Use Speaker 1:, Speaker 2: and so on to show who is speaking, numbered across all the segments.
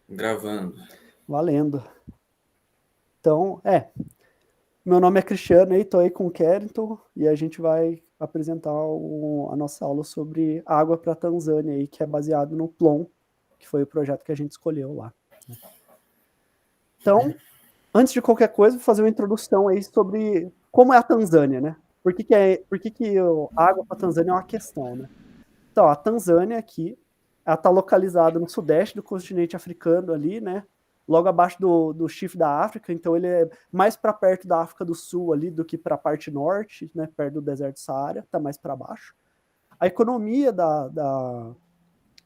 Speaker 1: Gravando.
Speaker 2: Valendo. Então, meu nome é Cristiano e estou aí com o Carrington e a gente vai apresentar a nossa aula sobre água para a Tanzânia, aí, que é baseado no PLON, que foi o projeto que a gente escolheu lá. Então, antes de qualquer coisa, vou fazer uma introdução aí sobre como é a Tanzânia, né? Por que a água para a Tanzânia é uma questão, né? Então, a Tanzânia aqui, ela está localizada no sudeste do continente africano ali, né? Logo abaixo do chifre da África, então ele é mais para perto da África do Sul ali do que para a parte norte, né? Perto do deserto do Saara, está mais para baixo. A economia da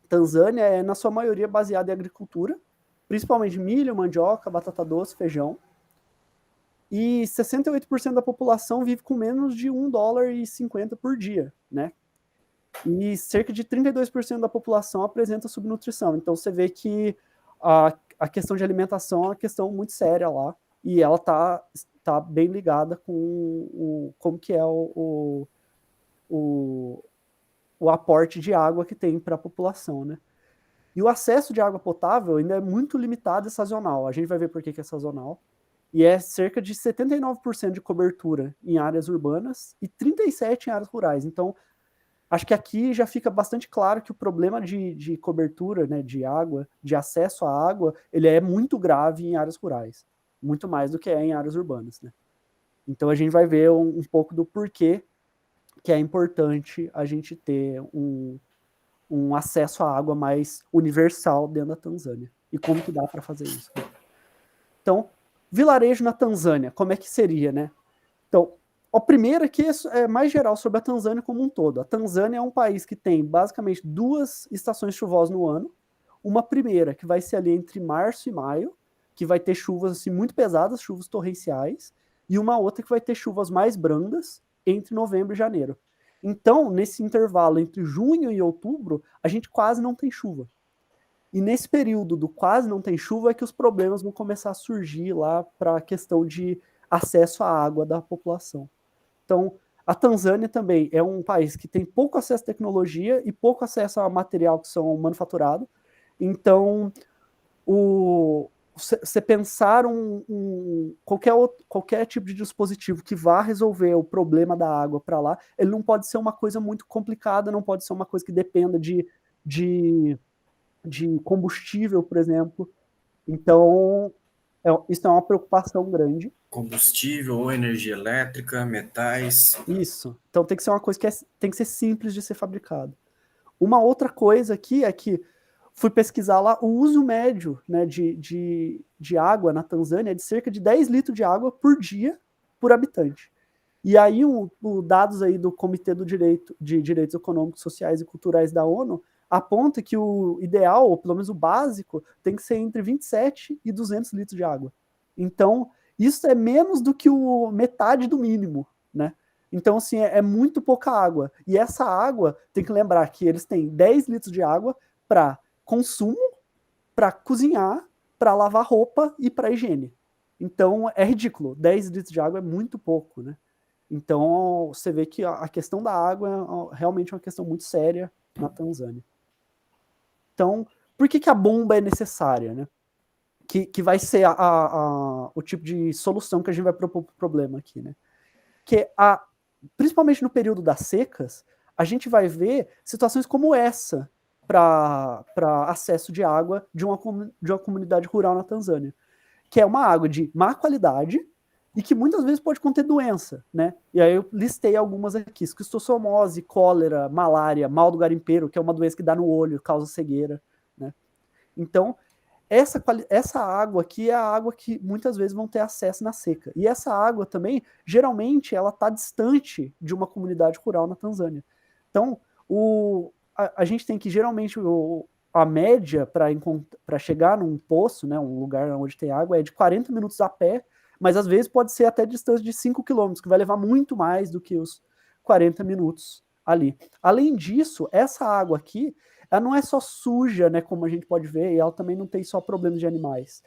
Speaker 2: Tanzânia é, na sua maioria, baseada em agricultura, principalmente milho, mandioca, batata doce, feijão. E 68% da população vive com menos de $1,50 por dia, né? E cerca de 32% da população apresenta subnutrição. Então você vê que a questão de alimentação é uma questão muito séria lá, e ela tá bem ligada com como que é o aporte de água que tem para a população, né? E o acesso de água potável ainda é muito limitado e sazonal. A gente vai ver por que é sazonal. E é cerca de 79% de cobertura em áreas urbanas e 37% em áreas rurais. Então, acho que aqui já fica bastante claro que o problema de cobertura, né, de água, de acesso à água, ele é muito grave em áreas rurais, muito mais do que é em áreas urbanas, né? Então a gente vai ver um pouco do porquê que é importante a gente ter um acesso à água mais universal dentro da Tanzânia e como que dá para fazer isso. Né? Então, vilarejo na Tanzânia, como é que seria, né? Então, o primeiro aqui é mais geral sobre a Tanzânia como um todo. A Tanzânia é um país que tem basicamente 2 estações chuvosas no ano. Uma primeira, que vai ser ali entre março e maio, que vai ter chuvas assim, muito pesadas, chuvas torrenciais, e uma outra que vai ter chuvas mais brandas entre novembro e janeiro. Então, nesse intervalo entre junho e outubro, a gente quase não tem chuva. E nesse período do quase não tem chuva é que os problemas vão começar a surgir lá para a questão de acesso à água da população. Então, a Tanzânia também é um país que tem pouco acesso à tecnologia e pouco acesso a material que são manufaturado. Então, você pensar qualquer tipo de dispositivo que vá resolver o problema da água para lá, ele não pode ser uma coisa muito complicada, não pode ser uma coisa que dependa de, de combustível, por exemplo. Então, isso é uma preocupação grande.
Speaker 1: Combustível ou energia elétrica, metais.
Speaker 2: Isso. Então tem que ser uma coisa que tem que ser simples de ser fabricado. Uma outra coisa aqui é que fui pesquisar lá o uso médio, né, de água na Tanzânia é de cerca de 10 litros de água por dia por habitante. E aí dados aí do Comitê de Direitos Econômicos, Sociais e Culturais da ONU aponta que o ideal, ou pelo menos o básico, tem que ser entre 27 e 200 litros de água. Então, isso é menos do que metade do mínimo, né? Então, assim, é muito pouca água. E essa água, tem que lembrar que eles têm 10 litros de água para consumo, para cozinhar, para lavar roupa e para higiene. Então, é ridículo. 10 litros de água é muito pouco, né? Então, você vê que a questão da água é realmente uma questão muito séria na Tanzânia. Então, por que a bomba é necessária, né? Que vai ser o tipo de solução que a gente vai propor para o problema aqui, né? Que principalmente no período das secas, a gente vai ver situações como essa para acesso de água de uma comunidade rural na Tanzânia, que é uma água de má qualidade e que muitas vezes pode conter doença, né? E aí eu listei algumas aqui: esquistossomose, cólera, malária, mal do garimpeiro, que é uma doença que dá no olho, causa cegueira, né? Então, essa água aqui é a água que muitas vezes vão ter acesso na seca. E essa água também, geralmente, ela está distante de uma comunidade rural na Tanzânia. Então, a gente tem que, geralmente, a média para chegar num poço, né, um lugar onde tem água, é de 40 minutos a pé, mas às vezes pode ser até distância de 5 quilômetros, que vai levar muito mais do que os 40 minutos ali. Além disso, essa água aqui, ela não é só suja, né, como a gente pode ver, e ela também não tem só problemas de animais.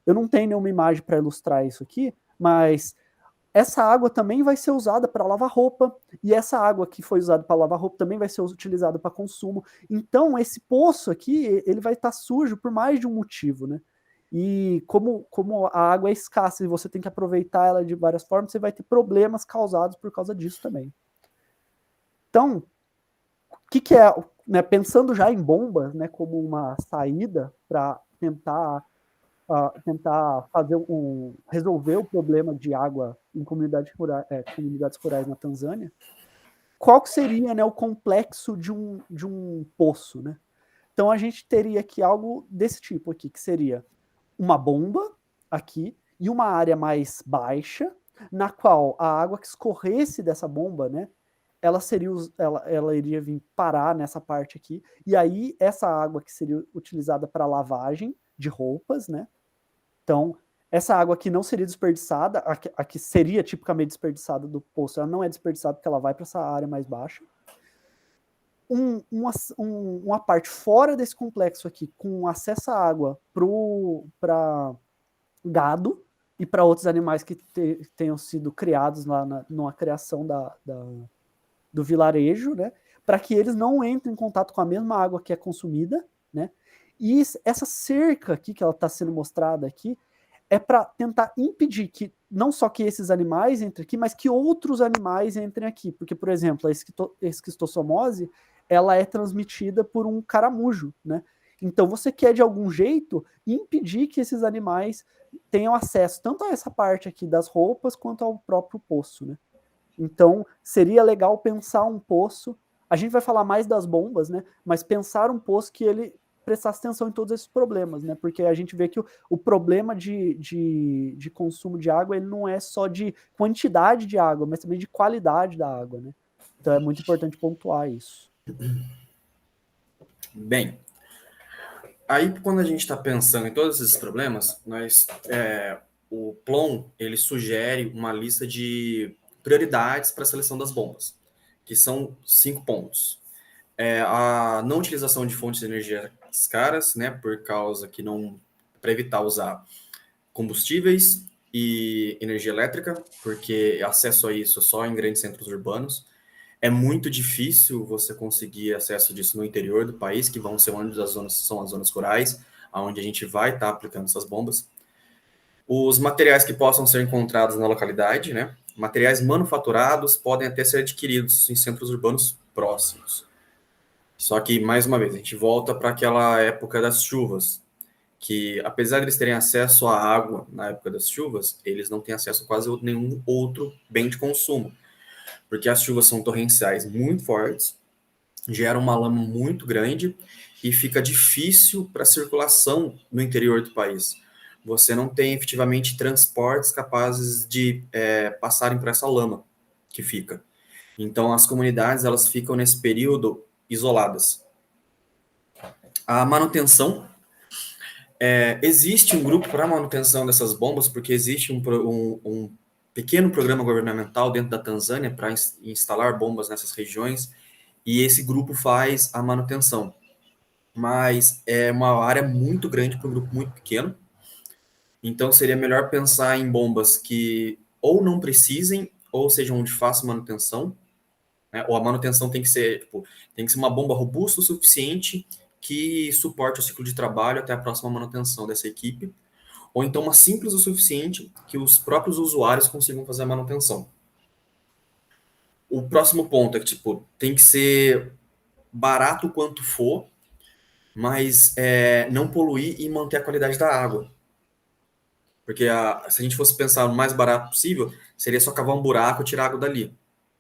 Speaker 2: Eu não tenho nenhuma imagem para ilustrar isso aqui, mas essa água também vai ser usada para lavar roupa, e essa água que foi usada para lavar roupa também vai ser utilizada para consumo. Então, esse poço aqui, ele vai estar sujo por mais de um motivo, né? E como a água é escassa e você tem que aproveitar ela de várias formas, você vai ter problemas causados por causa disso também. Então, o que é, né, pensando já em bombas, né, como uma saída para tentar resolver o problema de água em comunidades rurais na Tanzânia, qual que seria, né, o complexo de um poço, né? Então a gente teria aqui algo desse tipo aqui, que seria uma bomba aqui e uma área mais baixa, na qual a água que escorresse dessa bomba, né, ela iria vir parar nessa parte aqui, e aí essa água que seria utilizada para lavagem de roupas, né? Então, essa água aqui não seria desperdiçada, a que seria tipicamente desperdiçada do poço, ela não é desperdiçada porque ela vai para essa área mais baixa. Uma parte fora desse complexo aqui, com acesso à água para gado e para outros animais que tenham sido criados lá numa criação do vilarejo, né? Para que eles não entrem em contato com a mesma água que é consumida, né? E essa cerca aqui que ela está sendo mostrada aqui é para tentar impedir que não só que esses animais entrem aqui, mas que outros animais entrem aqui. Porque, por exemplo, a esquistossomose, ela é transmitida por um caramujo, né? Então você quer, de algum jeito, impedir que esses animais tenham acesso tanto a essa parte aqui das roupas, quanto ao próprio poço, né? Então, seria legal pensar um poço. A gente vai falar mais das bombas, né? Mas pensar um poço que ele prestasse atenção em todos esses problemas, né? Porque a gente vê que o problema de consumo de água, ele não é só de quantidade de água, mas também de qualidade da água, né? Então é muito importante pontuar isso.
Speaker 1: Bem, aí quando a gente está pensando em todos esses problemas, o Plon ele sugere uma lista de prioridades para a seleção das bombas, que são 5 pontos. A não utilização de fontes de energia caras, né, por causa que não para evitar usar combustíveis e energia elétrica, porque acesso a isso só em grandes centros urbanos. É muito difícil você conseguir acesso disso no interior do país, que vão ser onde são as zonas rurais, onde a gente vai estar aplicando essas bombas. Os materiais que possam ser encontrados na localidade, né? Materiais manufaturados podem até ser adquiridos em centros urbanos próximos. Só que, mais uma vez, a gente volta para aquela época das chuvas, que apesar de eles terem acesso à água na época das chuvas, eles não têm acesso a quase nenhum outro bem de consumo, porque as chuvas são torrenciais muito fortes, geram uma lama muito grande e fica difícil para a circulação no interior do país. Você não tem efetivamente transportes capazes de passarem por essa lama que fica. Então as comunidades elas ficam nesse período isoladas. A manutenção existe um grupo para manutenção dessas bombas, porque existe um pequeno programa governamental dentro da Tanzânia para instalar bombas nessas regiões, e esse grupo faz a manutenção. Mas é uma área muito grande para um grupo muito pequeno, então seria melhor pensar em bombas que ou não precisem, ou sejam de fácil manutenção, né? Ou a manutenção tem que ser uma bomba robusta o suficiente que suporte o ciclo de trabalho até a próxima manutenção dessa equipe, ou então uma simples o suficiente que os próprios usuários consigam fazer a manutenção. O próximo ponto é que tem que ser barato quanto for, mas não poluir e manter a qualidade da água. Porque se a gente fosse pensar no mais barato possível, seria só cavar um buraco e tirar água dali,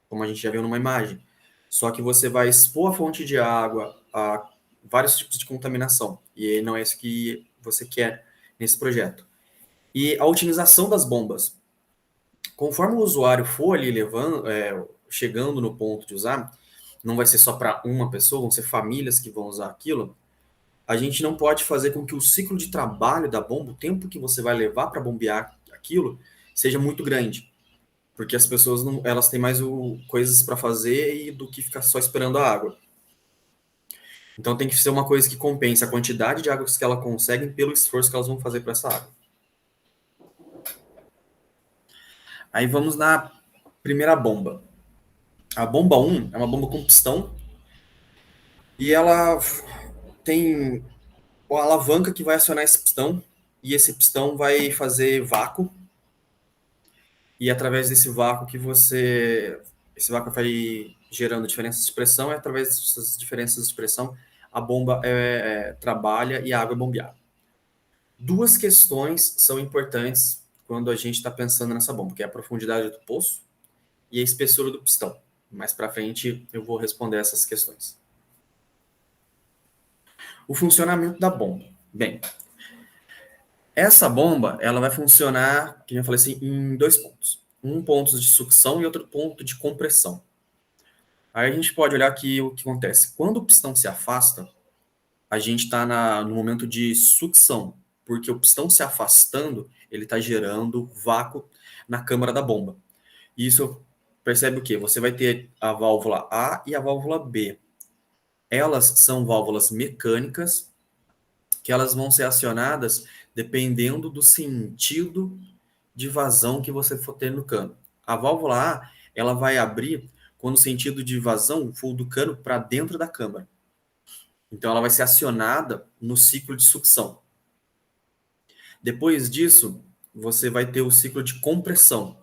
Speaker 1: como a gente já viu numa imagem. Só que você vai expor a fonte de água a vários tipos de contaminação, e não é isso que você quer nesse projeto. E a utilização das bombas. Conforme o usuário for ali chegando no ponto de usar, não vai ser só para uma pessoa, vão ser famílias que vão usar aquilo. A gente não pode fazer com que o ciclo de trabalho da bomba, o tempo que você vai levar para bombear aquilo, seja muito grande. Porque as pessoas não, elas têm mais coisas para fazer do que ficar só esperando a água. Então tem que ser uma coisa que compense a quantidade de água que elas conseguem pelo esforço que elas vão fazer para essa água. Aí vamos na primeira bomba. A bomba 1 é uma bomba com pistão e ela tem a alavanca que vai acionar esse pistão e esse pistão vai fazer vácuo e através desse vácuo esse vácuo vai gerando diferenças de pressão e através dessas diferenças de pressão a bomba trabalha e a água é bombeada. Duas questões são importantes quando a gente está pensando nessa bomba, que é a profundidade do poço e a espessura do pistão. Mais para frente eu vou responder essas questões. O funcionamento da bomba. Bem, essa bomba ela vai funcionar, que eu falei assim, em 2 pontos. Um ponto de sucção e outro ponto de compressão. Aí a gente pode olhar aqui o que acontece. Quando o pistão se afasta, a gente está no momento de sucção, porque o pistão se afastando, ele está gerando vácuo na câmara da bomba. E isso percebe o quê? Você vai ter a válvula A e a válvula B. Elas são válvulas mecânicas que elas vão ser acionadas dependendo do sentido de vazão que você for ter no cano. A válvula A, ela vai abrir quando o sentido de vazão for do cano para dentro da câmara. Então, ela vai ser acionada no ciclo de sucção. Depois disso, você vai ter o ciclo de compressão,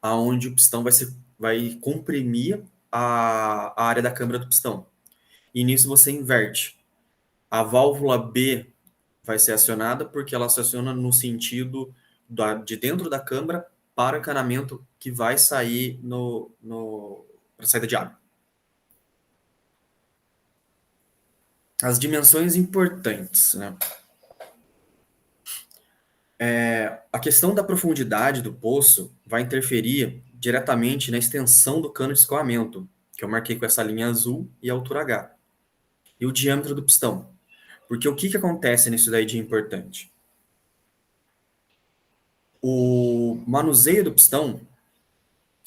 Speaker 1: aonde o pistão vai comprimir a área da câmara do pistão. E nisso você inverte. A válvula B vai ser acionada porque ela se aciona no sentido de dentro da câmara para o encanamento que vai sair para a saída de água. As dimensões importantes, né? A questão da profundidade do poço vai interferir diretamente na extensão do cano de escoamento, que eu marquei com essa linha azul, e a altura H. E o diâmetro do pistão. Porque o que acontece nisso daí de importante? O manuseio do pistão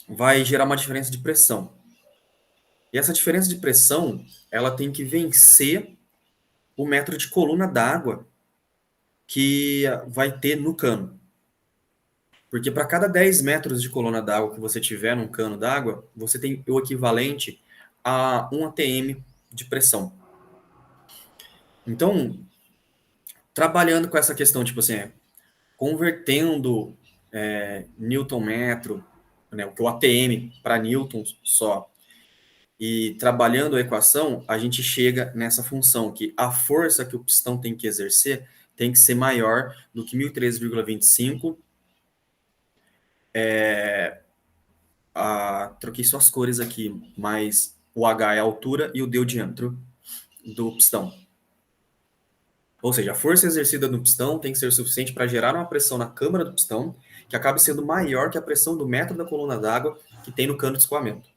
Speaker 1: vai gerar uma diferença de pressão. E essa diferença de pressão, ela tem que vencer o metro de coluna d'água que vai ter no cano. Porque para cada 10 metros de coluna d'água que você tiver num cano d'água, você tem o equivalente a 1 atm de pressão. Então, trabalhando com essa questão, tipo assim, convertendo Newton-metro, né, o ATM para Newton só, e trabalhando a equação, a gente chega nessa função, que a força que o pistão tem que exercer tem que ser maior do que 1.013,25. Troquei só as cores aqui, mas o H é a altura e o D é o diâmetro do pistão. Ou seja, a força exercida no pistão tem que ser suficiente para gerar uma pressão na câmara do pistão que acabe sendo maior que a pressão do metro da coluna d'água que tem no cano de escoamento.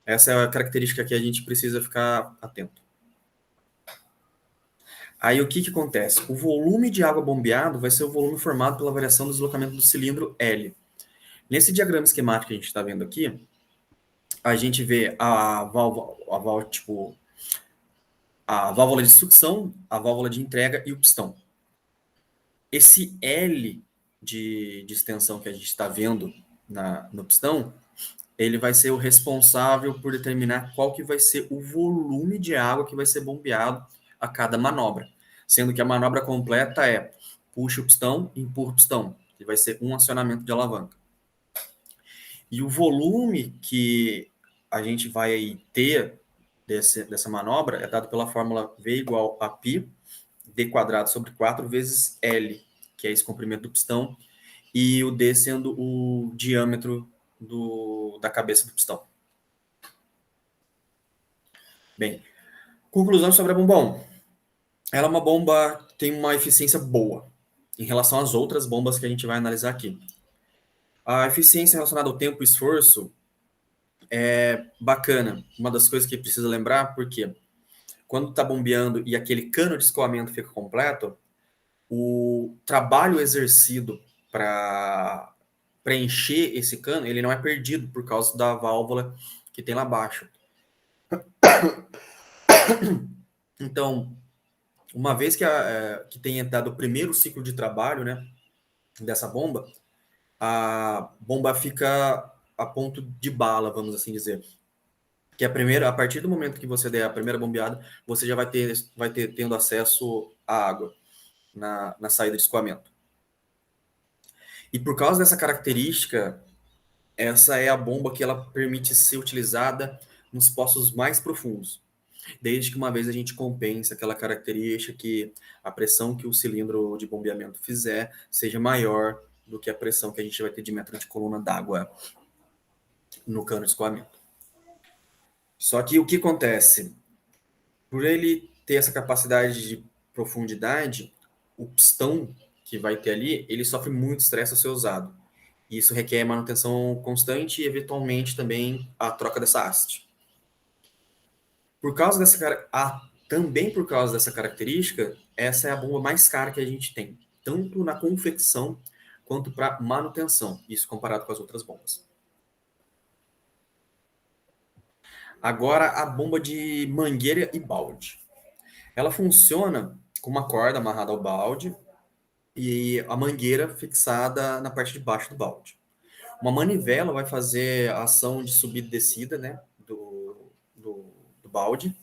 Speaker 1: Essa é a característica que a gente precisa ficar atento. Aí o que acontece? O volume de água bombeado vai ser o volume formado pela variação do deslocamento do cilindro L. Nesse diagrama esquemático que a gente está vendo aqui, a gente vê a válvula de sucção, a válvula de entrega e o pistão. Esse L de extensão que a gente está vendo no pistão, ele vai ser o responsável por determinar qual que vai ser o volume de água que vai ser bombeado a cada manobra. Sendo que a manobra completa é puxa o pistão e empurra o pistão, que vai ser um acionamento de alavanca. E o volume que a gente vai ter dessa manobra é dado pela fórmula V igual a π, d quadrado sobre 4 vezes L, que é esse comprimento do pistão, e o D sendo o diâmetro da cabeça do pistão. Bem, conclusão sobre a bomba 1. Ela é uma bomba que tem uma eficiência boa em relação às outras bombas que a gente vai analisar aqui. A eficiência relacionada ao tempo e esforço é bacana. Uma das coisas que precisa lembrar, porque quando está bombeando e aquele cano de escoamento fica completo, o trabalho exercido para preencher esse cano, ele não é perdido por causa da válvula que tem lá abaixo. Então, uma vez que tenha dado o primeiro ciclo de trabalho, né, dessa bomba, a bomba fica a ponto de bala, vamos assim dizer. Que a partir do momento que você der a primeira bombeada, você já vai ter tendo acesso à água na saída de escoamento. E por causa dessa característica, essa é a bomba que ela permite ser utilizada nos poços mais profundos, desde que uma vez a gente compense aquela característica que a pressão que o cilindro de bombeamento fizer seja maior do que a pressão que a gente vai ter de metro de coluna d'água no cano de escoamento. Só que o que acontece? Por ele ter essa capacidade de profundidade, o pistão que vai ter ali, ele sofre muito estresse ao ser usado. E isso requer manutenção constante e, eventualmente, também a troca dessa haste. Também por causa dessa característica, essa é a bomba mais cara que a gente tem, tanto na confecção quanto para manutenção, isso comparado com as outras bombas. Agora, a bomba de mangueira e balde. Ela funciona com uma corda amarrada ao balde e a mangueira fixada na parte de baixo do balde. Uma manivela vai fazer a ação de subida e descida, né, do balde.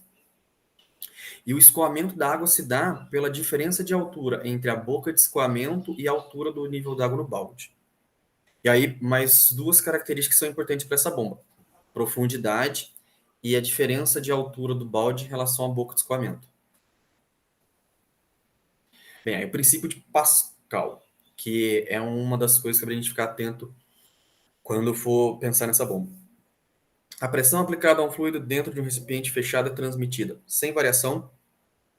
Speaker 1: E o escoamento da água se dá pela diferença de altura entre a boca de escoamento e a altura do nível d'água no balde. E aí, mais duas características são importantes para essa bomba: profundidade e a diferença de altura do balde em relação à boca de escoamento. Bem, aí o princípio de Pascal, que é uma das coisas que a gente ficar atento quando for pensar nessa bomba. A pressão aplicada a um fluido dentro de um recipiente fechado é transmitida, sem variação,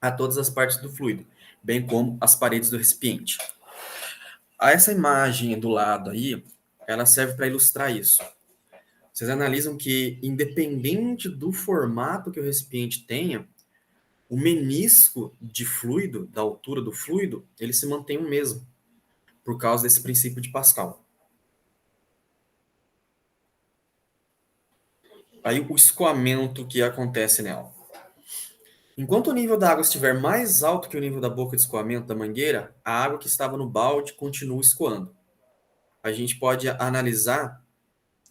Speaker 1: a todas as partes do fluido, bem como as paredes do recipiente. Essa imagem do lado aí, ela serve para ilustrar isso. Vocês analisam que, independente do formato que o recipiente tenha, o menisco de fluido, da altura do fluido, ele se mantém o mesmo, por causa desse princípio de Pascal. Aí o escoamento que acontece nela. Enquanto o nível da água estiver mais alto que o nível da boca de escoamento da mangueira, a água que estava no balde continua escoando. A gente pode analisar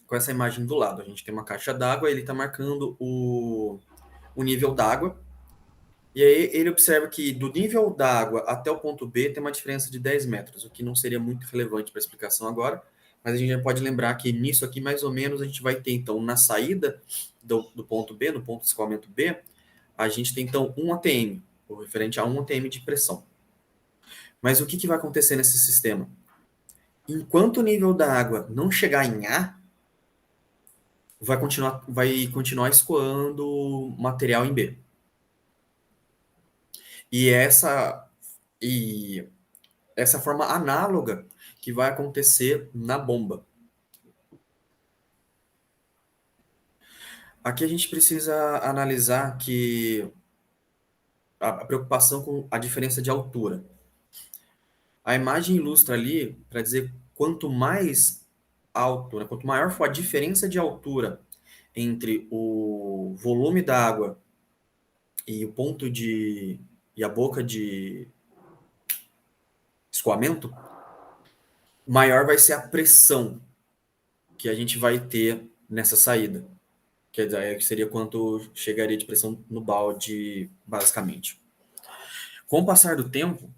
Speaker 1: com essa imagem do lado. A gente tem uma caixa d'água, ele está marcando o nível d'água. E aí ele observa que do nível d'água até o ponto B tem uma diferença de 10 metros, o que não seria muito relevante para a explicação agora, mas a gente já pode lembrar que nisso aqui, mais ou menos, a gente vai ter, então, na saída do ponto B, no ponto de escoamento B, a gente tem, então, 1 atm, o referente a 1 atm de pressão. Mas o que vai acontecer nesse sistema? Enquanto o nível da água não chegar em A, vai continuar escoando material em B. E essa forma análoga que vai acontecer na bomba. Aqui a gente precisa analisar que a preocupação com a diferença de altura. A imagem ilustra ali para dizer quanto mais alto, né, quanto maior for a diferença de altura entre o volume da água e o ponto e a boca de escoamento, maior vai ser a pressão que a gente vai ter nessa saída. Quer dizer, seria quanto chegaria de pressão no balde, basicamente. Com o passar do tempo,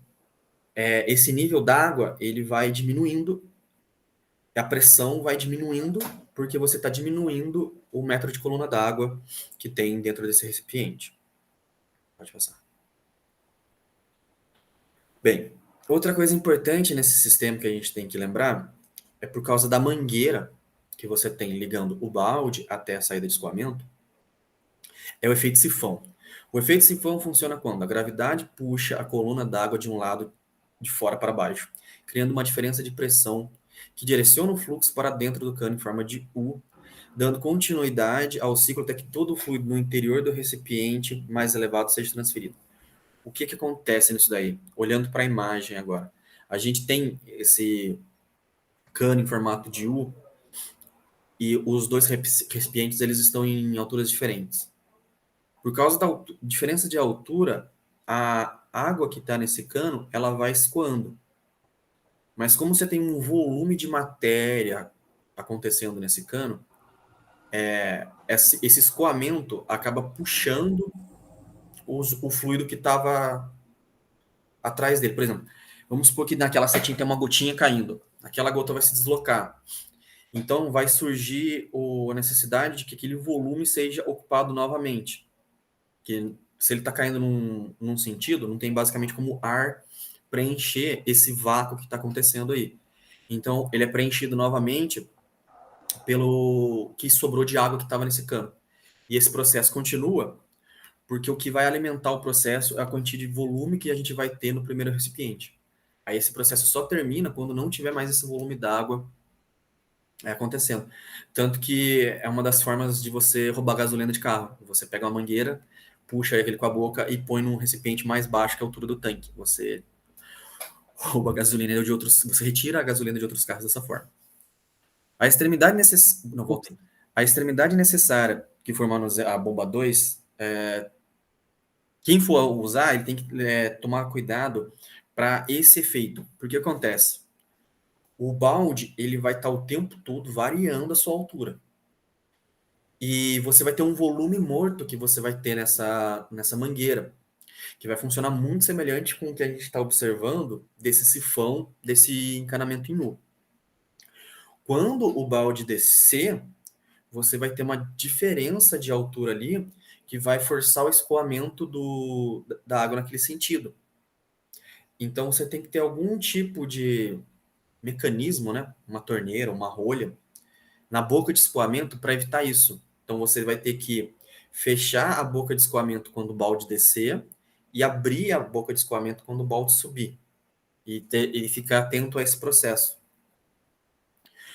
Speaker 1: esse nível d'água ele vai diminuindo, a pressão vai diminuindo, porque você está diminuindo o metro de coluna d'água que tem dentro desse recipiente. Pode passar. Bem, outra coisa importante nesse sistema que a gente tem que lembrar é por causa da mangueira que você tem ligando o balde até a saída de escoamento, é o efeito sifão. O efeito sifão funciona quando a gravidade puxa a coluna d'água de um lado de fora para baixo, criando uma diferença de pressão que direciona o fluxo para dentro do cano em forma de U, dando continuidade ao ciclo até que todo o fluido no interior do recipiente mais elevado seja transferido. O que acontece nisso daí? Olhando para a imagem agora. A gente tem esse cano em formato de U e os dois recipientes eles estão em alturas diferentes. Por causa da diferença de altura, a água que está nesse cano ela vai escoando. Mas como você tem um volume de matéria acontecendo nesse cano, esse escoamento acaba puxando o fluido que estava atrás dele. Por exemplo, vamos supor que naquela setinha tem uma gotinha caindo. Aquela gota vai se deslocar. Então, vai surgir a necessidade de que aquele volume seja ocupado novamente. Que se ele está caindo num sentido, não tem basicamente como ar preencher esse vácuo que está acontecendo aí. Então, ele é preenchido novamente pelo que sobrou de água que estava nesse cano. E esse processo continua, porque o que vai alimentar o processo é a quantia de volume que a gente vai ter no primeiro recipiente. Aí esse processo só termina quando não tiver mais esse volume d'água acontecendo. Tanto que é uma das formas de você roubar gasolina de carro. Você pega uma mangueira, puxa aquele com a boca e põe num recipiente mais baixo que a altura do tanque. Você rouba a gasolina de outros, você retira a gasolina de outros carros dessa forma. A extremidade não, voltei. A extremidade necessária que for manusear a bomba 2, quem for usar, ele tem que tomar cuidado para esse efeito. Porque acontece? O balde, ele vai estar o tempo todo variando a sua altura. E você vai ter um volume morto que você vai ter nessa mangueira, que vai funcionar muito semelhante com o que a gente está observando desse sifão, desse encanamento em nu. Quando o balde descer, você vai ter uma diferença de altura ali que vai forçar o escoamento da água naquele sentido. Então você tem que ter algum tipo de mecanismo, né? Uma torneira, uma rolha, na boca de escoamento para evitar isso. Então você vai ter que fechar a boca de escoamento quando o balde descer e abrir a boca de escoamento quando o balde subir. E ficar atento a esse processo.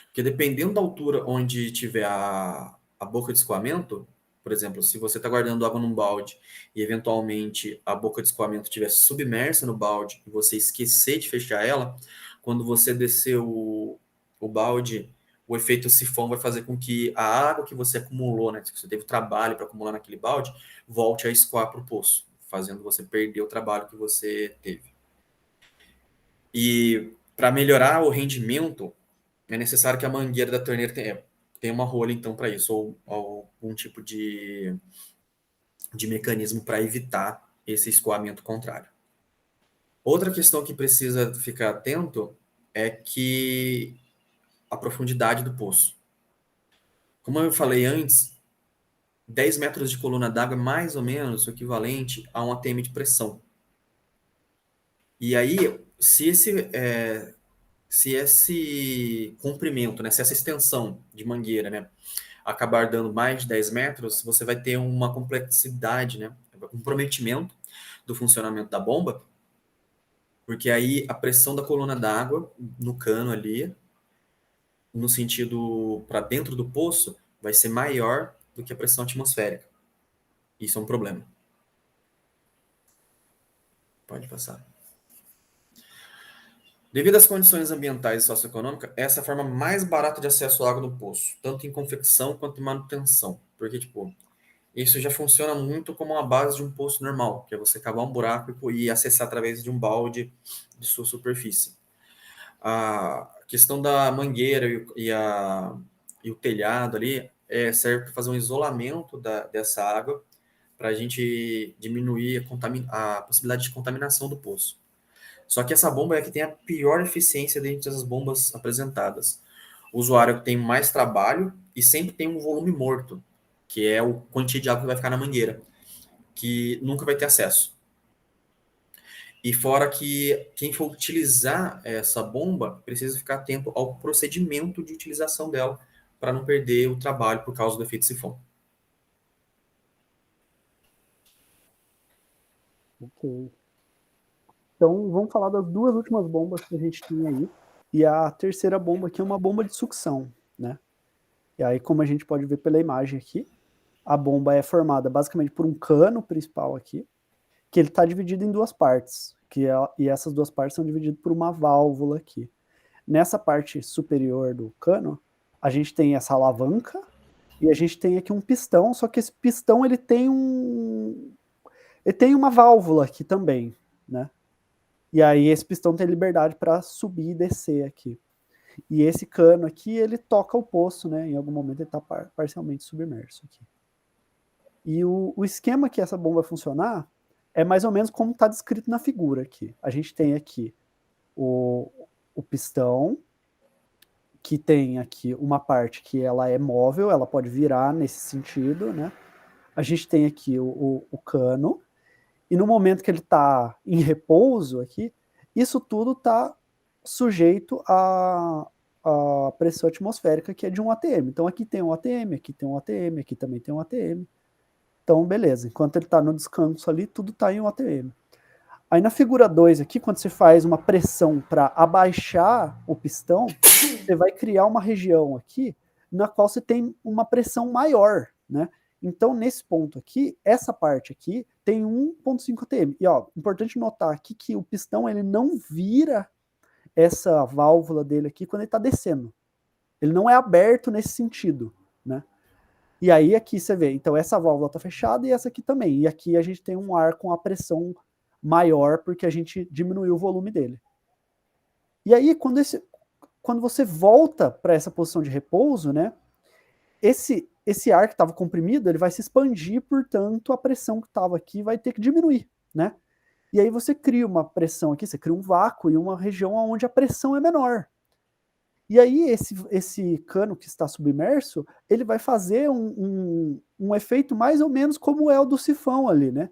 Speaker 1: Porque dependendo da altura onde tiver a boca de escoamento, por exemplo, se você está guardando água num balde e eventualmente a boca de escoamento estiver submersa no balde e você esquecer de fechar ela, quando você descer o balde, o efeito sifão vai fazer com que a água que você acumulou, né, que você teve trabalho para acumular naquele balde, volte a escoar para o poço, fazendo você perder o trabalho que você teve. E para melhorar o rendimento, é necessário que a mangueira da torneira tenha uma rolha, então, para isso, ou algum tipo de mecanismo para evitar esse escoamento contrário. Outra questão que precisa ficar atento é que a profundidade do poço. Como eu falei antes, 10 metros de coluna d'água é mais ou menos o equivalente a um ATM de pressão. E aí, se esse comprimento, né, se essa extensão de mangueira, né, acabar dando mais de 10 metros, você vai ter uma complexidade, né, um comprometimento do funcionamento da bomba, porque aí a pressão da coluna d'água no cano ali, no sentido para dentro do poço, vai ser maior do que a pressão atmosférica. Isso é um problema. Pode passar. Devido às condições ambientais e socioeconômicas, essa é a forma mais barata de acesso à água do poço, tanto em confecção quanto em manutenção. Porque, tipo, isso já funciona muito como uma base de um poço normal, que é você cavar um buraco e acessar através de um balde de sua superfície. A questão da mangueira e o telhado ali serve para fazer um isolamento dessa água para a gente diminuir a possibilidade de contaminação do poço. Só que essa bomba é a que tem a pior eficiência dentre as bombas apresentadas. O usuário tem mais trabalho e sempre tem um volume morto, que é a quantia de água que vai ficar na mangueira, que nunca vai ter acesso. E fora que quem for utilizar essa bomba precisa ficar atento ao procedimento de utilização dela para não perder o trabalho por causa do efeito sifão.
Speaker 2: Ok. Então, vamos falar das duas últimas bombas que a gente tem aí. E a terceira bomba aqui é uma bomba de sucção, né? E aí, como a gente pode ver pela imagem aqui, a bomba é formada basicamente por um cano principal aqui, que ele está dividido em duas partes, e essas duas partes são divididas por uma válvula aqui. Nessa parte superior do cano, a gente tem essa alavanca, e a gente tem aqui um pistão, só que esse pistão ele tem uma válvula aqui também, né? E aí esse pistão tem liberdade para subir e descer aqui. E esse cano aqui, ele toca o poço, né? Em algum momento ele está parcialmente submerso aqui. E o esquema que essa bomba vai funcionar é mais ou menos como está descrito na figura aqui. A gente tem aqui o pistão, que tem aqui uma parte que ela é móvel, ela pode virar nesse sentido, né? A gente tem aqui o cano, e no momento que ele está em repouso aqui, isso tudo está sujeito à pressão atmosférica, que é de um ATM. Então aqui tem um ATM, aqui tem um ATM, aqui também tem um ATM. Então, beleza, enquanto ele está no descanso ali, tudo está em um ATM. Aí na figura 2 aqui, quando você faz uma pressão para abaixar o pistão, você vai criar uma região aqui na qual você tem uma pressão maior, né? Então, nesse ponto aqui, essa parte aqui tem 1,5 atm. E, ó, importante notar aqui que o pistão, ele não vira essa válvula dele aqui quando ele está descendo. Ele não é aberto nesse sentido, né? E aí, aqui você vê, então essa válvula está fechada e essa aqui também. E aqui a gente tem um ar com a pressão maior, porque a gente diminuiu o volume dele. E aí, quando você volta para essa posição de repouso, né, esse ar que estava comprimido, ele vai se expandir, portanto, a pressão que estava aqui vai ter que diminuir, né? E aí você cria uma pressão aqui, você cria um vácuo e uma região onde a pressão é menor. E aí esse cano que está submerso, ele vai fazer um efeito mais ou menos como é o do sifão ali, né?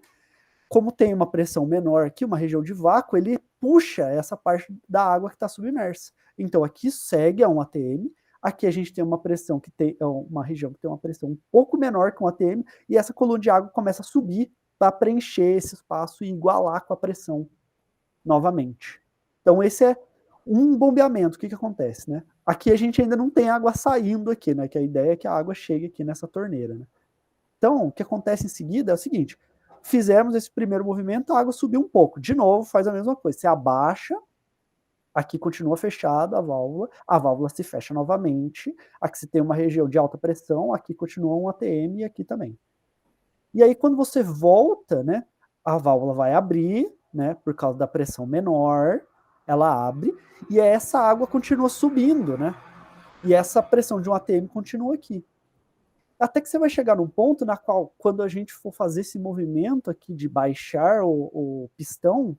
Speaker 2: Como tem uma pressão menor aqui, uma região de vácuo, ele puxa essa parte da água que está submersa. Então aqui segue a um ATM, aqui a gente tem uma pressão que tem uma região que tem uma pressão um pouco menor que um ATM, e essa coluna de água começa a subir para preencher esse espaço e igualar com a pressão novamente. Então esse é um bombeamento. O que acontece, né? Aqui a gente ainda não tem água saindo aqui, né? Que a ideia é que a água chegue aqui nessa torneira, né? Então, o que acontece em seguida é o seguinte: fizemos esse primeiro movimento, a água subiu um pouco. De novo, faz a mesma coisa. Você abaixa, aqui continua fechada a válvula se fecha novamente. Aqui você tem uma região de alta pressão, aqui continua um ATM e aqui também. E aí, quando você volta, né, a válvula vai abrir, né, por causa da pressão menor, ela abre, e essa água continua subindo, né? E essa pressão de um ATM continua aqui. Até que você vai chegar num ponto na qual, quando a gente for fazer esse movimento aqui de baixar o pistão,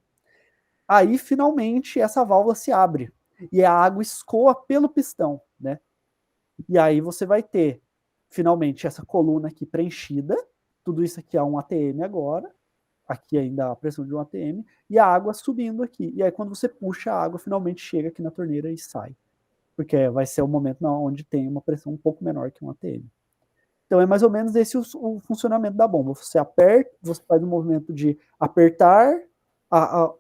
Speaker 2: aí finalmente essa válvula se abre e a água escoa pelo pistão, né? E aí você vai ter finalmente essa coluna aqui preenchida, tudo isso aqui é um ATM agora, aqui ainda a pressão de um ATM, e a água subindo aqui. E aí quando você puxa, a água finalmente chega aqui na torneira e sai, porque vai ser o momento onde tem uma pressão um pouco menor que um ATM. Então é mais ou menos esse o funcionamento da bomba. Você aperta, você faz um movimento de apertar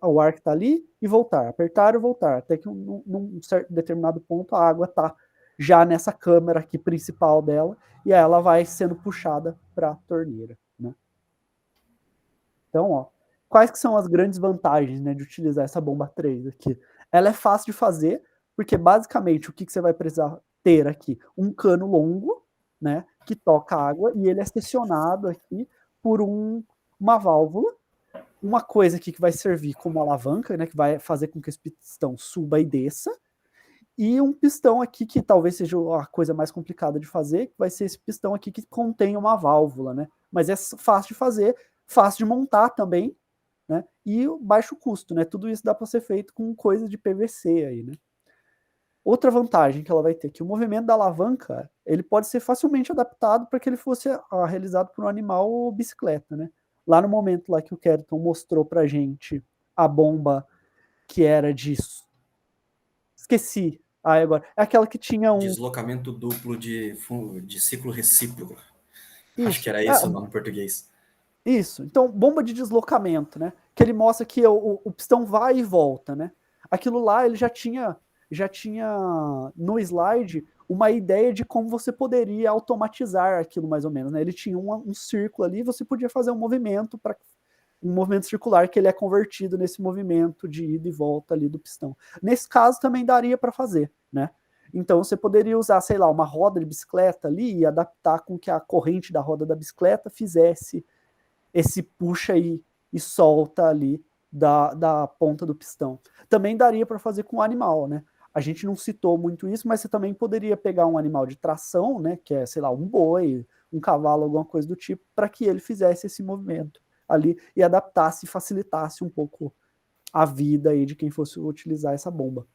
Speaker 2: o ar que está ali e voltar, apertar e voltar, até que num certo determinado ponto a água está já nessa câmara aqui principal dela e aí ela vai sendo puxada para a torneira, né? Então, ó, quais que são as grandes vantagens, né, de utilizar essa bomba 3 aqui? Ela é fácil de fazer, porque basicamente o que você vai precisar ter aqui? Um cano longo, né, que toca água, e ele é seccionado aqui por uma válvula, uma coisa aqui que vai servir como alavanca, né, que vai fazer com que esse pistão suba e desça, e um pistão aqui que talvez seja a coisa mais complicada de fazer, que vai ser esse pistão aqui que contém uma válvula, né, mas é fácil de fazer, fácil de montar também, né, e baixo custo, né, tudo isso dá para ser feito com coisa de PVC aí, né. Outra vantagem que ela vai ter, que o movimento da alavanca, ele pode ser facilmente adaptado para que ele fosse realizado por um animal ou bicicleta, né? Lá no momento lá que o Kelton mostrou pra gente a bomba que era de... Esqueci. Agora. É aquela que tinha um...
Speaker 1: Deslocamento duplo de ciclo recíproco. Acho que
Speaker 2: Isso.
Speaker 1: era esse o nome em português.
Speaker 2: Isso. Então, bomba de deslocamento, né? Que ele mostra que o pistão vai e volta, né? Aquilo lá ele já tinha no slide uma ideia de como você poderia automatizar aquilo mais ou menos, né? Ele tinha um círculo ali, você podia fazer um movimento circular que ele é convertido nesse movimento de ida e volta ali do pistão. Nesse caso também daria para fazer, né? Então você poderia usar, sei lá, uma roda de bicicleta ali e adaptar com que a corrente da roda da bicicleta fizesse esse puxa e solta ali da ponta do pistão. Também daria para fazer com o animal, né? A gente não citou muito isso, mas você também poderia pegar um animal de tração, né, que é, sei lá, um boi, um cavalo, alguma coisa do tipo, para que ele fizesse esse movimento ali e adaptasse e facilitasse um pouco a vida aí de quem fosse utilizar essa bomba.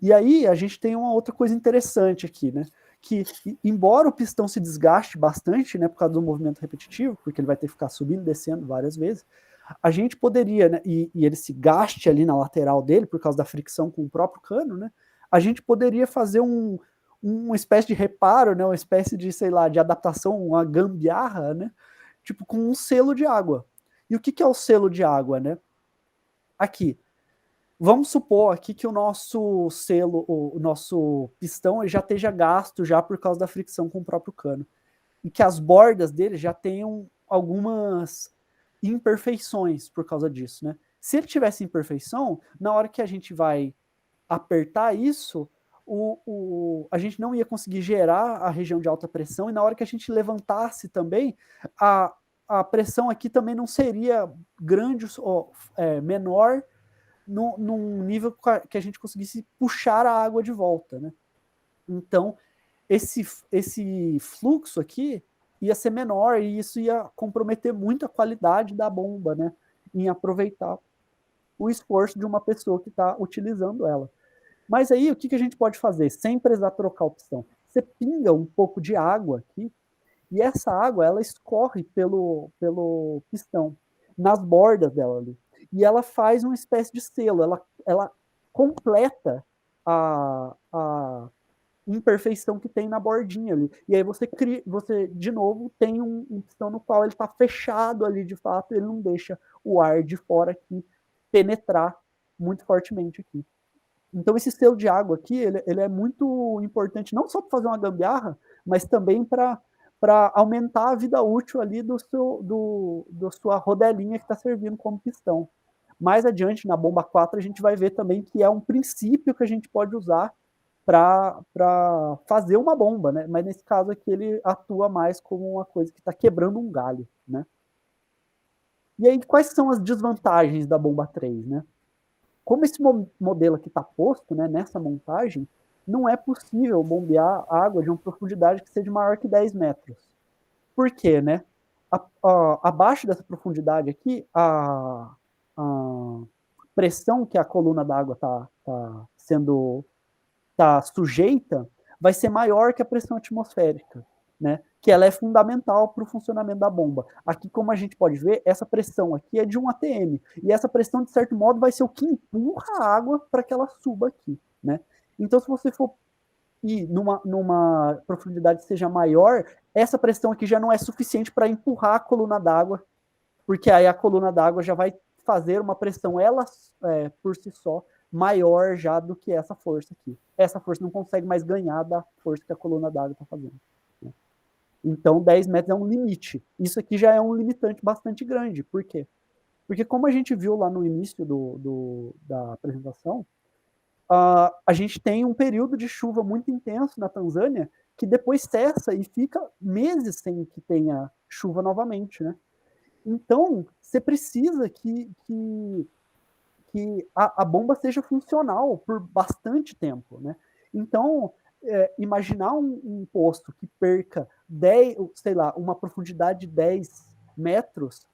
Speaker 2: E aí a gente tem uma outra coisa interessante aqui, né? Que embora o pistão se desgaste bastante, né, por causa do movimento repetitivo, porque ele vai ter que ficar subindo e descendo várias vezes, a gente poderia, né, e ele se gaste ali na lateral dele por causa da fricção com o próprio cano, né? A gente poderia fazer uma espécie de reparo, né, uma espécie de, sei lá, de adaptação, uma gambiarra, né? Tipo com um selo de água. E o que é o selo de água, né? Aqui, vamos supor aqui que o nosso selo, o nosso pistão já esteja gasto já por causa da fricção com o próprio cano. E que as bordas dele já tenham algumas imperfeições por causa disso, né? Se ele tivesse imperfeição, na hora que a gente vai apertar isso, a gente não ia conseguir gerar a região de alta pressão, e na hora que a gente levantasse também, a pressão aqui também não seria grande ou menor num nível que a gente conseguisse puxar a água de volta, né? Então, esse fluxo aqui ia ser menor e isso ia comprometer muito a qualidade da bomba, né? Em aproveitar o esforço de uma pessoa que está utilizando ela. Mas aí, o que a gente pode fazer sem precisar trocar a opção? Você pinga um pouco de água aqui e essa água, ela escorre pelo pistão, nas bordas dela ali. E ela faz uma espécie de selo, ela completa a imperfeição que tem na bordinha ali. E aí você de novo, tem um pistão no qual ele está fechado ali de fato, ele não deixa o ar de fora aqui penetrar muito fortemente aqui. Então esse selo de água aqui, ele é muito importante, não só para fazer uma gambiarra, mas também para aumentar a vida útil ali da sua rodelinha que está servindo como pistão. Mais adiante, na bomba 4, a gente vai ver também que é um princípio que a gente pode usar para fazer uma bomba, né? Mas nesse caso aqui ele atua mais como uma coisa que está quebrando um galho, né? E aí, quais são as desvantagens da bomba 3, né? Como esse modelo aqui está posto, né, nessa montagem, não é possível bombear água de uma profundidade que seja maior que 10 metros. Por quê, né? Abaixo dessa profundidade aqui, a pressão que a coluna d'água está sujeita vai ser maior que a pressão atmosférica, né? Que ela é fundamental para o funcionamento da bomba. Aqui, como a gente pode ver, essa pressão aqui é de 1 atm, e essa pressão, de certo modo, vai ser o que empurra a água para que ela suba aqui, né? Então, se você for ir numa profundidade que seja maior, essa pressão aqui já não é suficiente para empurrar a coluna d'água, porque aí a coluna d'água já vai fazer uma pressão, ela por si só, maior já do que essa força aqui. Essa força não consegue mais ganhar da força que a coluna d'água está fazendo. Né? Então, 10 metros é um limite. Isso aqui já é um limitante bastante grande. Por quê? Porque como a gente viu lá no início da apresentação, a gente tem um período de chuva muito intenso na Tanzânia que depois cessa e fica meses sem que tenha chuva novamente, né? Então, você precisa que a bomba seja funcional por bastante tempo, né? Então, imaginar um poço que perca 10, sei lá, uma profundidade de 10 metros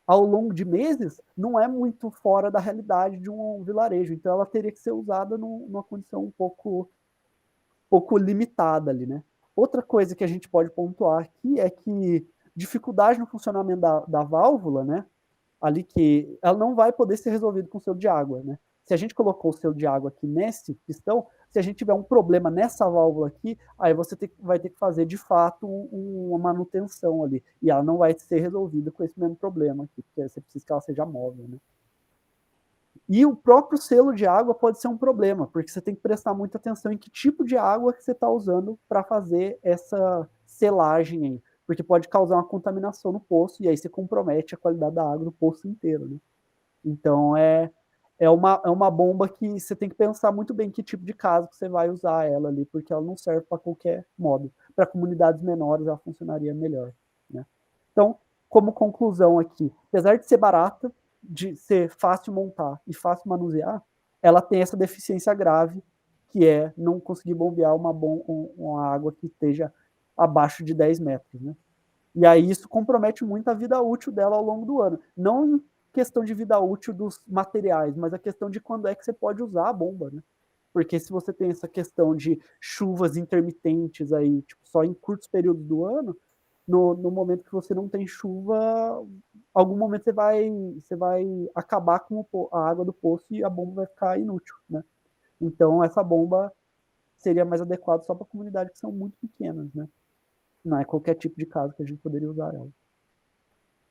Speaker 2: ao longo de meses não é muito fora da realidade de um vilarejo. Então, ela teria que ser usada numa condição um pouco limitada ali, né? Outra coisa que a gente pode pontuar aqui é que dificuldade no funcionamento da válvula, né? Ali que ela não vai poder ser resolvida com selo de água, né? Se a gente colocou o selo de água aqui nesse pistão, se a gente tiver um problema nessa válvula aqui, aí você vai ter que fazer de fato uma manutenção ali, e ela não vai ser resolvida com esse mesmo problema aqui, porque você precisa que ela seja móvel, né? E o próprio selo de água pode ser um problema, porque você tem que prestar muita atenção em que tipo de água que você está usando para fazer essa selagem aí, porque pode causar uma contaminação no poço e aí você compromete a qualidade da água do poço inteiro, né? Então é uma bomba que você tem que pensar muito bem que tipo de caso que você vai usar ela ali, porque ela não serve para qualquer modo. Para comunidades menores ela funcionaria melhor, né? Então, como conclusão aqui, apesar de ser barata, de ser fácil montar e fácil manusear, ela tem essa deficiência grave, que é não conseguir bombear uma água que esteja abaixo de 10 metros, né? E aí isso compromete muito a vida útil dela ao longo do ano. Não em questão de vida útil dos materiais, mas a questão de quando é que você pode usar a bomba, né? Porque se você tem essa questão de chuvas intermitentes aí, tipo, só em curtos períodos do ano, no momento que você não tem chuva, algum momento você vai acabar com a água do poço e a bomba vai ficar inútil, né? Então essa bomba seria mais adequada só para comunidades que são muito pequenas, né? Não é qualquer tipo de casa que a gente poderia usar ela.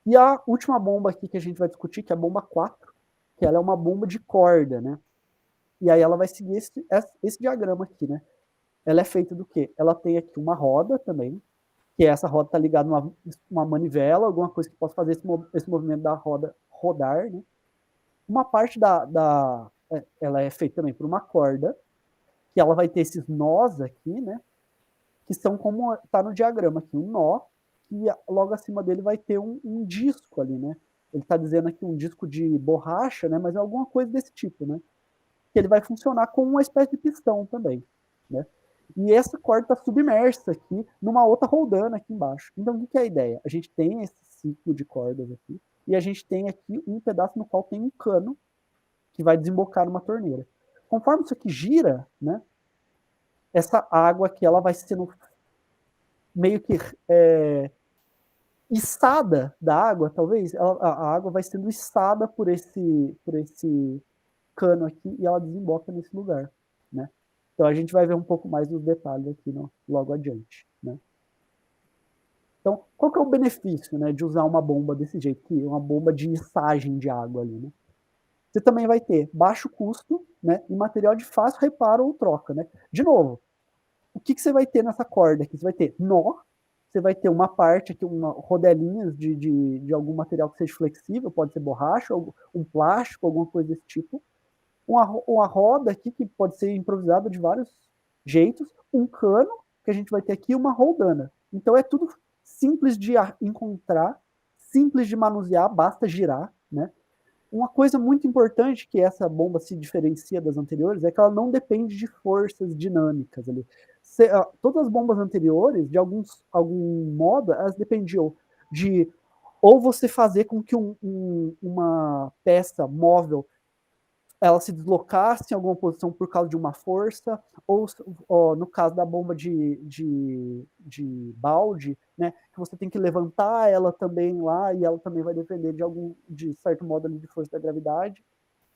Speaker 2: E a última bomba aqui que a gente vai discutir, que é a bomba 4, que ela é uma bomba de corda, né? E aí ela vai seguir esse diagrama aqui, né? Ela é feita do quê? Ela tem aqui uma roda também, que essa roda está ligada a uma manivela, alguma coisa que possa fazer esse movimento da roda rodar, né? Uma parte ela é feita também por uma corda, que ela vai ter esses nós aqui, né? Que são como está no diagrama aqui, um nó, e logo acima dele vai ter um disco ali, né? Ele está dizendo aqui um disco de borracha, né? Mas é alguma coisa desse tipo, né? Que ele vai funcionar como uma espécie de pistão também, né? E essa corda está submersa aqui numa outra roldana aqui embaixo. Então, o que é a ideia? A gente tem esse ciclo de cordas aqui e a gente tem aqui um pedaço no qual tem um cano que vai desembocar numa torneira. Conforme isso aqui gira, né? Essa água aqui ela vai sendo meio que içada da água, talvez. A água vai sendo içada por esse cano aqui e ela desemboca nesse lugar, né? Então a gente vai ver um pouco mais dos detalhes aqui logo adiante, né? Então, qual que é o benefício, né, de usar uma bomba desse jeito aqui? Uma bomba de içagem de água ali, né? Você também vai ter baixo custo, né, e material de fácil reparo ou troca, né? De novo, o que você vai ter nessa corda aqui? Você vai ter nó, você vai ter uma parte aqui, rodelinhas de algum material que seja flexível, pode ser borracha, um plástico, alguma coisa desse tipo. Uma roda aqui que pode ser improvisada de vários jeitos, um cano que a gente vai ter aqui, uma roldana. Então é tudo simples de encontrar, simples de manusear, basta girar, né? Uma coisa muito importante que essa bomba se diferencia das anteriores é que ela não depende de forças dinâmicas ali. Todas as bombas anteriores, de algum modo, elas dependiam de ou você fazer com que uma peça móvel ela se deslocasse em alguma posição por causa de uma força, ou no caso da bomba de balde, né, que você tem que levantar ela também lá, e ela também vai depender de certo modo ali de força da gravidade.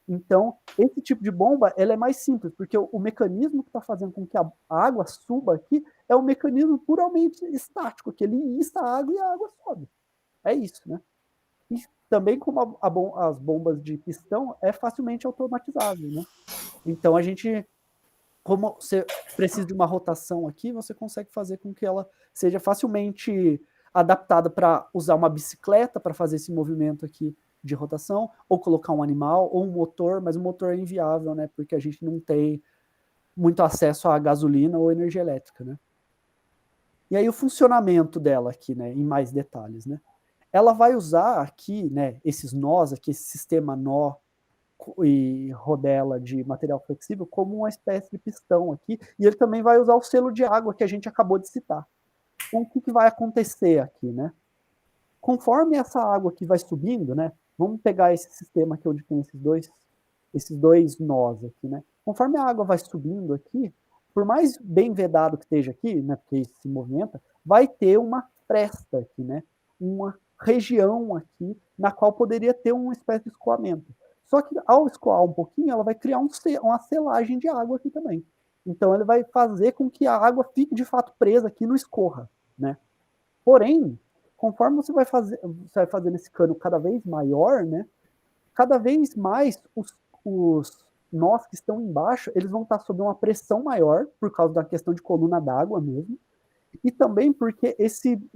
Speaker 2: Então, esse tipo de bomba, ela é mais simples, porque o mecanismo que está fazendo com que a água suba aqui é um mecanismo puramente estático, que ele issa a água e a água sobe. É isso, né? E também como as bombas de pistão é facilmente automatizável, né? Então a gente, como você precisa de uma rotação aqui, você consegue fazer com que ela seja facilmente adaptada para usar uma bicicleta para fazer esse movimento aqui de rotação, ou colocar um animal, ou um motor, mas o motor é inviável, né? Porque a gente não tem muito acesso a gasolina ou energia elétrica, né? E aí o funcionamento dela aqui, né, em mais detalhes, né? Ela vai usar aqui, né, esses nós, aqui, esse sistema nó e rodela de material flexível como uma espécie de pistão aqui, e ele também vai usar o selo de água que a gente acabou de citar. Então, o que vai acontecer aqui, né? Conforme essa água aqui vai subindo, né? Vamos pegar esse sistema aqui onde tem esses dois nós aqui, né? Conforme a água vai subindo aqui, por mais bem vedado que esteja aqui, né? Porque isso se movimenta, vai ter uma fresta aqui, né? Uma região aqui na qual poderia ter uma espécie de escoamento. Só que ao escoar um pouquinho, ela vai criar uma selagem de água aqui também. Então ele vai fazer com que a água fique de fato presa aqui, não escorra, né? Porém, conforme você vai fazendo esse cano cada vez maior, né? Cada vez mais os nós que estão embaixo, eles vão estar sob uma pressão maior por causa da questão de coluna d'água mesmo. E também porque esse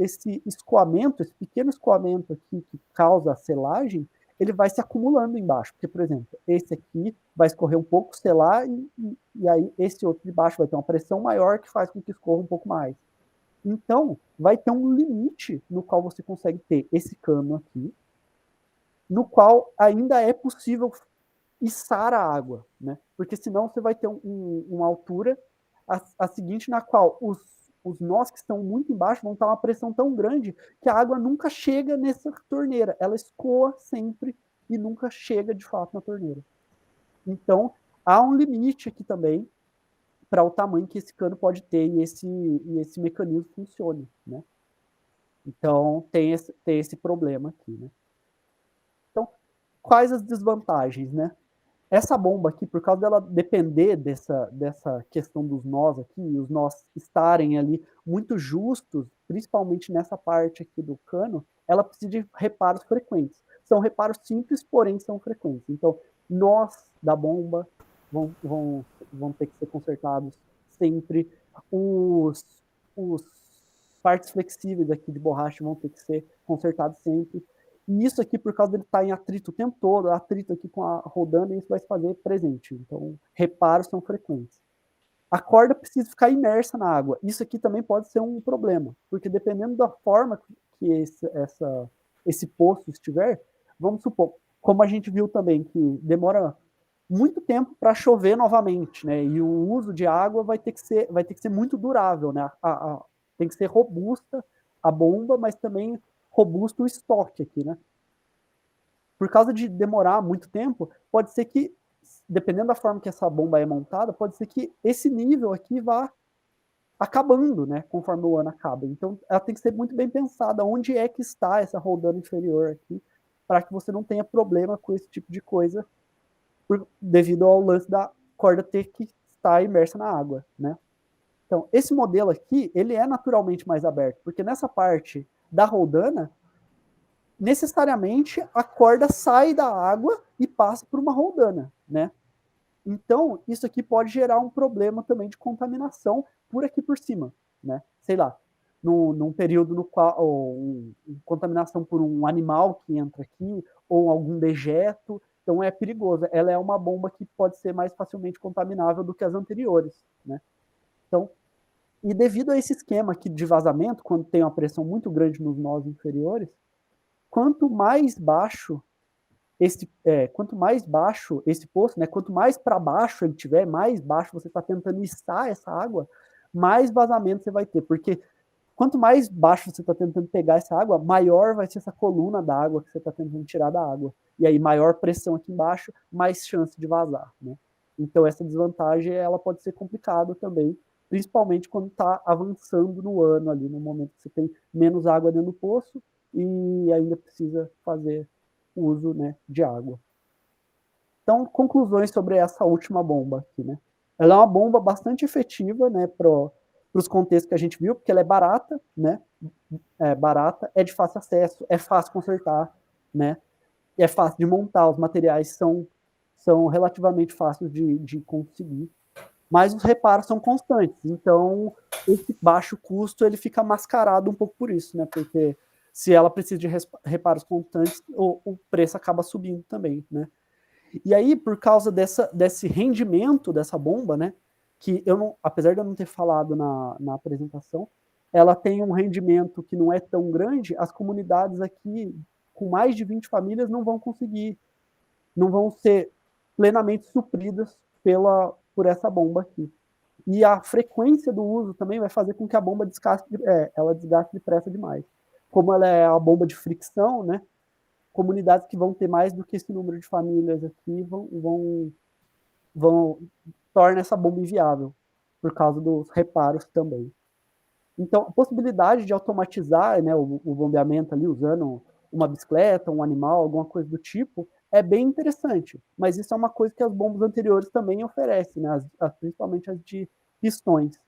Speaker 2: escoamento, esse pequeno escoamento aqui que causa a selagem, ele vai se acumulando embaixo. Porque, por exemplo, esse aqui vai escorrer um pouco, selar, e aí esse outro de baixo vai ter uma pressão maior que faz com que escorra um pouco mais. Então, vai ter um limite no qual você consegue ter esse cano aqui, no qual ainda é possível içar a água, né? Porque senão você vai ter uma altura a seguinte na qual os nós que estão muito embaixo vão estar uma pressão tão grande que a água nunca chega nessa torneira, ela escoa sempre e nunca chega de fato na torneira. Então, há um limite aqui também para o tamanho que esse cano pode ter e esse mecanismo funcione, né? Então, tem esse problema aqui, né? Então, quais as desvantagens, né? Essa bomba aqui, por causa dela depender dessa questão dos nós aqui, os nós estarem ali muito justos, principalmente nessa parte aqui do cano, ela precisa de reparos frequentes. São reparos simples, porém são frequentes. Então, nós da bomba vão ter que ser consertados sempre. Os partes flexíveis aqui de borracha vão ter que ser consertados sempre. E isso aqui, por causa dele estar em atrito o tempo todo, atrito aqui com a rodando, isso vai se fazer presente. Então, reparos são frequentes. A corda precisa ficar imersa na água. Isso aqui também pode ser um problema, porque dependendo da forma que esse poço estiver, vamos supor, como a gente viu também, que demora muito tempo para chover novamente, né? E o uso de água vai ter que ser muito durável, né? Tem que ser robusta a bomba, mas também robusto o estoque aqui, né? Por causa de demorar muito tempo, pode ser que, dependendo da forma que essa bomba é montada, pode ser que esse nível aqui vá acabando, né, conforme o ano acaba. Então, ela tem que ser muito bem pensada, onde é que está essa rodando inferior aqui, para que você não tenha problema com esse tipo de coisa, devido ao lance da corda ter que estar imersa na água, né. Então, esse modelo aqui, ele é naturalmente mais aberto, porque nessa parte da roldana, necessariamente a corda sai da água e passa por uma roldana, né? Então, isso aqui pode gerar um problema também de contaminação por aqui por cima, né? Sei lá, num período no qual contaminação por um animal que entra aqui ou algum dejeto, então é perigoso. Ela é uma bomba que pode ser mais facilmente contaminável do que as anteriores, né? Então, e devido a esse esquema aqui de vazamento, quando tem uma pressão muito grande nos nós inferiores, quanto mais baixo esse poço, né, quanto mais para baixo ele tiver, mais baixo você está tentando içar essa água, mais vazamento você vai ter, porque quanto mais baixo você está tentando pegar essa água, maior vai ser essa coluna d'água que você está tentando tirar da água. E aí, maior pressão aqui embaixo, mais chance de vazar, né? Então, essa desvantagem, ela pode ser complicada também, principalmente quando está avançando no ano ali, no momento que você tem menos água dentro do poço e ainda precisa fazer uso, né, de água. Então, conclusões sobre essa última bomba aqui, né? Ela é uma bomba bastante efetiva, né, para os contextos que a gente viu, porque ela é barata, né? É barata, é de fácil acesso, é fácil consertar, né? E é fácil de montar, os materiais são relativamente fáceis de conseguir, mas os reparos são constantes. Então, esse baixo custo ele fica mascarado um pouco por isso, né? Porque se ela precisa de reparos constantes, o preço acaba subindo também, né? E aí, por causa desse rendimento dessa bomba, né? Que eu não, apesar de eu não ter falado na apresentação, ela tem um rendimento que não é tão grande, as comunidades aqui com mais de 20 famílias não vão conseguir, não vão ser plenamente supridas por essa bomba aqui. E a frequência do uso também vai fazer com que a bomba ela desgaste depressa demais. Como ela é a bomba de fricção, né? Comunidades que vão ter mais do que esse número de famílias aqui torna essa bomba inviável por causa dos reparos também. Então, a possibilidade de automatizar, né, o bombeamento ali usando uma bicicleta, um animal, alguma coisa do tipo, é bem interessante. Mas isso é uma coisa que as bombas anteriores também oferecem, né, principalmente as de pistões.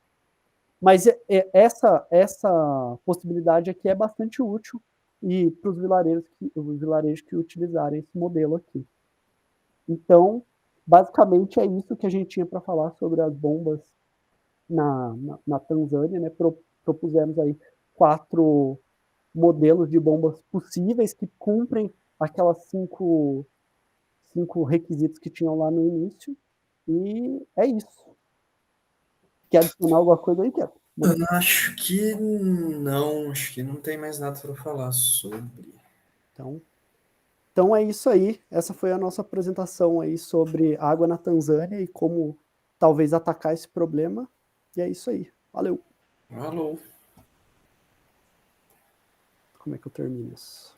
Speaker 2: Mas essa possibilidade aqui é bastante útil e para os vilarejos que utilizarem esse modelo aqui. Então, basicamente é isso que a gente tinha para falar sobre as bombas na Tanzânia, né? Propusemos aí 4 modelos de bombas possíveis que cumprem aquelas 5 requisitos que tinham lá no início. E é isso. Quer adicionar alguma coisa aí, Keto?
Speaker 1: Acho que não tem mais nada para falar sobre.
Speaker 2: Então, Então é isso aí. Essa foi a nossa apresentação aí sobre água na Tanzânia e como talvez atacar esse problema. E é isso aí. Valeu.
Speaker 1: Alô.
Speaker 2: Como é que eu termino isso?